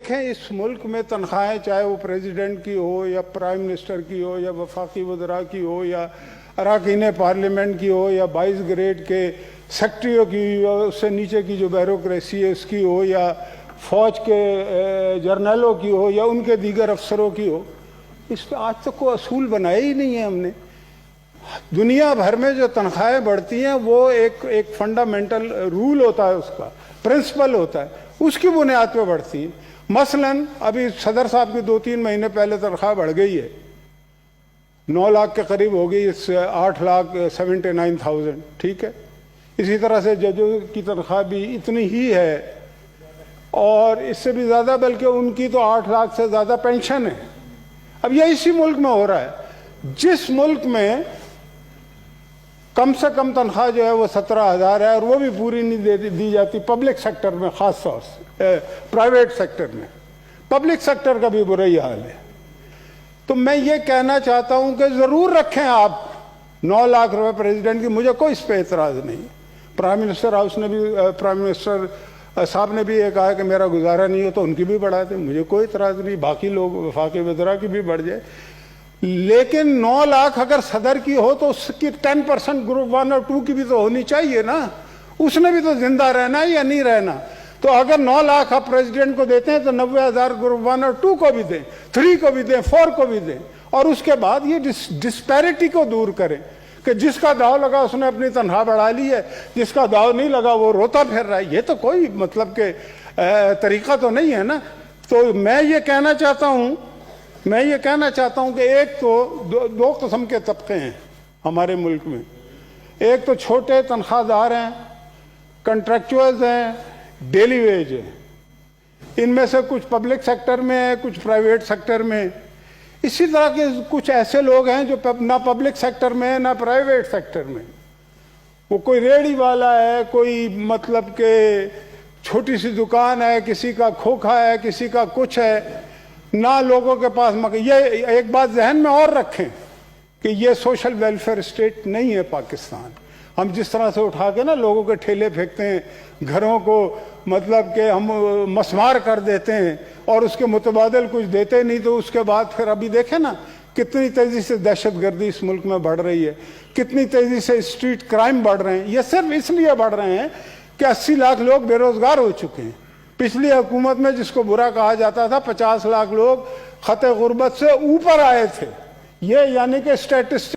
دیکھیں اس ملک میں تنخواہیں چاہے وہ پریزیڈنٹ کی ہو یا پرائم منسٹر کی ہو یا وفاقی وزراء کی ہو یا اراکین پارلیمنٹ کی ہو یا 22 گریڈ کے سیکٹریوں کی یا اس سے نیچے کی جو بیوروکریسی ہے اس کی ہو یا فوج کے جرنیلوں کی ہو یا ان کے دیگر افسروں کی ہو، اس پہ آج تک کوئی اصول بنائے ہی نہیں ہے ہم نے۔ دنیا بھر میں جو تنخواہیں بڑھتی ہیں وہ ایک فنڈامنٹل رول ہوتا ہے، اس کا پرنسپل ہوتا ہے، اس کی بنیاد پہ بڑھتی ہیں۔ مثلاً ابھی صدر صاحب کی 2-3 مہینے پہلے تنخواہ بڑھ گئی ہے، 9 لاکھ کے قریب ہو گئی، 8,79,000، ٹھیک ہے۔ اسی طرح سے ججوں کی تنخواہ بھی اتنی ہی ہے، اور اس سے بھی زیادہ، بلکہ ان کی تو 8 لاکھ سے زیادہ پینشن ہے۔ اب یہ اسی ملک میں ہو رہا ہے، جس ملک میں کم سے کم تنخواہ جو ہے وہ 17,000 ہے، اور وہ بھی پوری نہیں دی جاتی پبلک سیکٹر میں، خاص طور سے پرائیویٹ سیکٹر میں۔ پبلک سیکٹر کا بھی برا ہی حال ہے۔ تو میں یہ کہنا چاہتا ہوں کہ ضرور رکھیں آپ 9 لاکھ روپے پریزیڈنٹ کی، مجھے کوئی اس پہ اعتراض نہیں۔ پرائم منسٹر ہاؤس نے بھی، پرائم منسٹر صاحب نے بھی یہ کہا کہ میرا گزارا نہیں ہو تو ان کی بھی بڑھا دیں، مجھے کوئی اعتراض نہیں، باقی لوگ وفاقی وزراء کی بھی بڑھ جائے۔ لیکن 9 لاکھ اگر صدر کی ہو تو اس کی 10% گروپ 1 اور 2 کی بھی تو ہونی چاہیے نا، اس نے بھی تو زندہ رہنا ہے یا نہیں رہنا۔ تو اگر 9 لاکھ آپ پریزیڈنٹ کو دیتے ہیں تو 90,000 گروپ 1 اور 2 کو بھی دیں، 3 کو بھی دیں، 4 کو بھی دیں، اور اس کے بعد یہ ڈسپیرٹی کو دور کریں کہ جس کا داؤ لگا اس نے اپنی تنخواہ بڑھا لی ہے، جس کا داؤ نہیں لگا وہ روتا پھر رہا ہے۔ یہ تو کوئی مطلب کہ طریقہ تو نہیں ہے نا۔ تو میں یہ کہنا چاہتا ہوں کہ ایک تو دو قسم کے طبقے ہیں ہمارے ملک میں۔ ایک تو چھوٹے تنخواہ دار ہیں، کنٹریکچوئلز ہیں، ڈیلی ویج ہیں، ان میں سے کچھ پبلک سیکٹر میں ہیں، کچھ پرائیویٹ سیکٹر میں۔ اسی طرح کے کچھ ایسے لوگ ہیں جو نہ پبلک سیکٹر میں ہیں نہ پرائیویٹ سیکٹر میں۔ وہ کوئی ریڑھی والا ہے، کوئی مطلب کہ چھوٹی سی دکان ہے، کسی کا کھوکھا ہے، کسی کا کچھ ہے، نہ لوگوں کے پاس یہ ایک بات ذہن میں اور رکھیں کہ یہ سوشل ویلفیئر اسٹیٹ نہیں ہے پاکستان۔ ہم جس طرح سے اٹھا کے نا لوگوں کے ٹھیلے پھینکتے ہیں، گھروں کو مطلب کہ ہم مسمار کر دیتے ہیں اور اس کے متبادل کچھ دیتے نہیں، تو اس کے بعد پھر ابھی دیکھیں نا کتنی تیزی سے دہشت گردی اس ملک میں بڑھ رہی ہے، کتنی تیزی سے اسٹریٹ کرائم بڑھ رہے ہیں۔ یہ صرف اس لیے بڑھ رہے ہیں کہ 80 لاکھ لوگ بے روزگار ہو چکے ہیں۔ پچھلی حکومت میں جس کو برا کہا جاتا تھا 50 لاکھ لوگ خط غربت سے اوپر آئے تھے، یہ یعنی کہ اسٹیٹسٹک